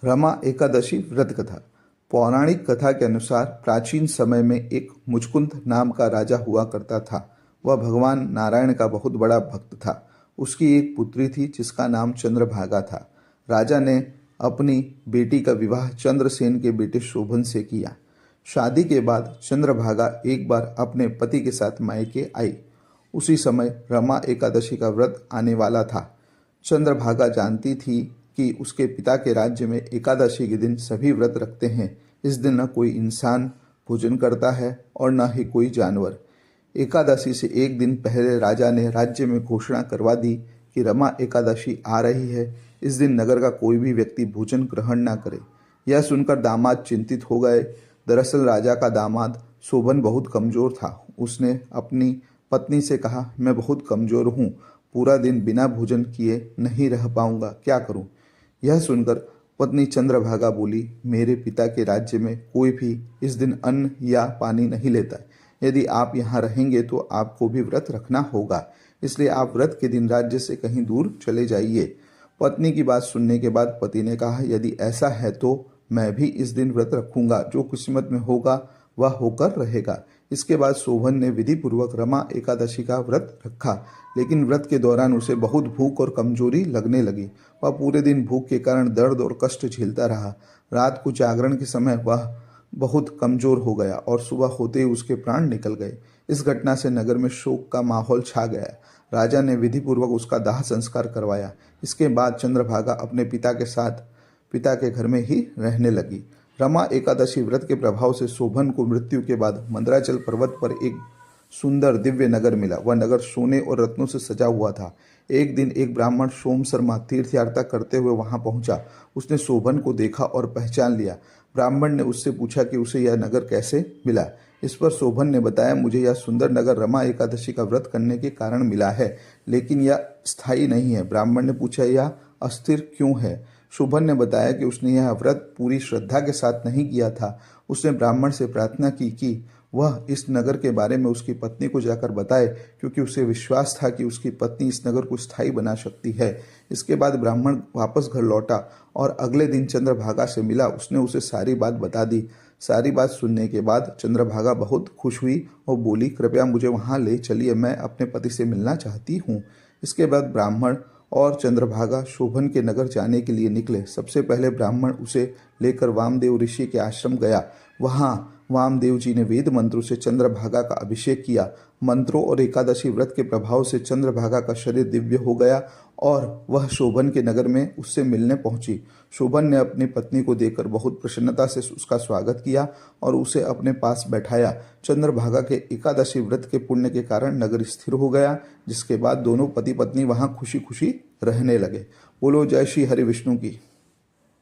रमा एकादशी व्रत कथा। पौराणिक कथा के अनुसार प्राचीन समय में एक मुचकुंद नाम का राजा हुआ करता था। वह भगवान नारायण का बहुत बड़ा भक्त था। उसकी एक पुत्री थी जिसका नाम चंद्रभागा था। राजा ने अपनी बेटी का विवाह चंद्रसेन के बेटे शोभन से किया। शादी के बाद चंद्रभागा एक बार अपने पति के साथ मायके आई। उसी समय रमा एकादशी का व्रत आने वाला था। चंद्रभागा जानती थी कि उसके पिता के राज्य में एकादशी के दिन सभी व्रत रखते हैं। इस दिन न कोई इंसान भोजन करता है और न ही कोई जानवर। एकादशी से एक दिन पहले राजा ने राज्य में घोषणा करवा दी कि रमा एकादशी आ रही है। इस दिन नगर का कोई भी व्यक्ति भोजन ग्रहण न करे। यह सुनकर दामाद चिंतित हो गए। दरअसल राजा का दामाद शोभन बहुत कमजोर था। उसने अपनी पत्नी से कहा, मैं बहुत कमजोर हूँ, पूरा दिन बिना भोजन किए नहीं रह पाऊंगा, क्या करूं? यह सुनकर पत्नी चंद्रभागा बोली, मेरे पिता के राज्य में कोई भी इस दिन अन्न या पानी नहीं लेता। यदि आप यहाँ रहेंगे तो आपको भी व्रत रखना होगा, इसलिए आप व्रत के दिन राज्य से कहीं दूर चले जाइए। पत्नी की बात सुनने के बाद पति ने कहा, यदि ऐसा है तो मैं भी इस दिन व्रत रखूंगा, जो किस्मत में होगा वह होकर रहेगा। इसके बाद शोभन ने विधि पूर्वक रमा एकादशी का व्रत रखा, लेकिन व्रत के दौरान उसे बहुत भूख और कमजोरी लगने लगी। वह पूरे दिन भूख के कारण दर्द और कष्ट झेलता रहा। रात को जागरण के समय वह बहुत कमजोर हो गया और सुबह होते ही उसके प्राण निकल गए। इस घटना से नगर में शोक का माहौल छा गया। राजा ने विधि पूर्वक उसका दाह संस्कार करवाया। इसके बाद चंद्रभागा अपने पिता के घर में ही रहने लगी। रमा एकादशी व्रत के प्रभाव से शोभन को मृत्यु के बाद मंदराचल पर्वत पर एक सुंदर दिव्य नगर मिला। वह नगर सोने और रत्नों से सजा हुआ था। एक दिन एक ब्राह्मण सोम शर्मा तीर्थ यात्रा करते हुए वहां पहुंचा। उसने शोभन को देखा और पहचान लिया। ब्राह्मण ने उससे पूछा कि उसे यह नगर कैसे मिला। इस पर शोभन ने बताया, मुझे यह सुंदर नगर रमा एकादशी का व्रत करने के कारण मिला है, लेकिन यह स्थायी नहीं है। ब्राह्मण ने पूछा, यह अस्थिर क्यों है? शोभन ने बताया कि उसने यह व्रत पूरी श्रद्धा के साथ नहीं किया था। उसने ब्राह्मण से प्रार्थना की कि वह इस नगर के बारे में उसकी पत्नी को जाकर बताए, क्योंकि उसे विश्वास था कि उसकी पत्नी इस नगर को स्थायी बना सकती है। इसके बाद ब्राह्मण वापस घर लौटा और अगले दिन चंद्रभागा से मिला। उसने उसे सारी बात बता दी। सारी बात सुनने के बाद चंद्रभागा बहुत खुश हुई और बोली, कृपया मुझे वहां ले चलिए, मैं अपने पति से मिलना चाहती हूँ। इसके बाद ब्राह्मण और चंद्रभागा शोभन के नगर जाने के लिए निकले। सबसे पहले ब्राह्मण उसे लेकर वामदेव ऋषि के आश्रम गया। वहां वामदेव जी ने वेद मंत्रों से चंद्रभागा का अभिषेक किया। मंत्रों और एकादशी व्रत के प्रभाव से चंद्रभागा का शरीर दिव्य हो गया और वह शोभन के नगर में उससे मिलने पहुंची। शोभन ने अपनी पत्नी को देखकर बहुत प्रसन्नता से उसका स्वागत किया और उसे अपने पास बैठाया। चंद्रभागा के एकादशी व्रत के पुण्य के कारण नगर स्थिर हो गया, जिसके बाद दोनों पति पत्नी वहां खुशी खुशी रहने लगे। बोलो जय श्री हरि विष्णु की।